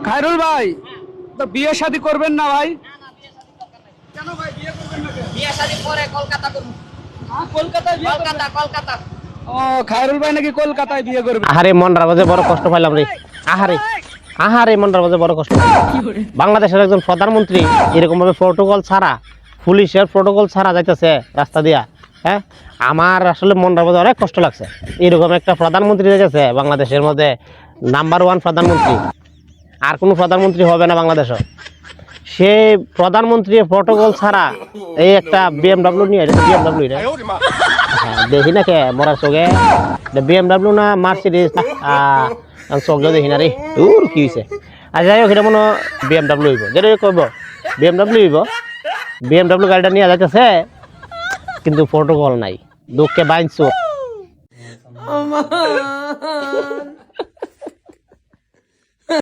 খায়রুল ভাই, তো বিয়ে শাদী করবেন না ভাই? কেন ভাই বিয়ে করবেন না? বিয়ে শাদী পরে কলকাতা করব। কলকাতায় বিয়ে করবেন? কলকাতা। ও, খায়রুল ভাই নাকি কলকাতায় বিয়ে করবে? আহারে মনটার মাঝে বড় কষ্ট পাইলাম রে। আহারে আহারে মনটার মাঝে বড় কষ্ট। বাংলাদেশের একজন প্রধানমন্ত্রী এরকম ভাবে প্রোটোকল ছাড়া, পুলিশের প্রোটোকল ছাড়া যাইতেছে রাস্তা দিয়া। হ্যাঁ, আমার আসলে মনটার মধ্যে অনেক কষ্ট লাগছে। এরকম একটা প্রধানমন্ত্রী গেছে বাংলাদেশের মধ্যে, নাম্বার 1 প্রধানমন্ত্রী। আর কোনো প্রধানমন্ত্রী হবে না বাংলাদেশে। সে প্রধানমন্ত্রী প্রোটোকল ছাড়া এই একটা বিএমডাব্লিউ নিয়ে, বিএমডাব্লিউ দেখি না কে মরার চোখে, বিএমডাব্লিউ না মার্সিডিজ চোখে দেখি না রে। দূর কি হয়েছে? আর যাই হোক, এটা মনে বিএমডাব্লিউ হইব, যেটা কইব বিএমডাব্লিউ হইব। বিএমডাব্লিউ গাড়িটা নিয়ে যাইতেছে, কিন্তু প্রোটোকল নাই, দুঃখে বাইনছো।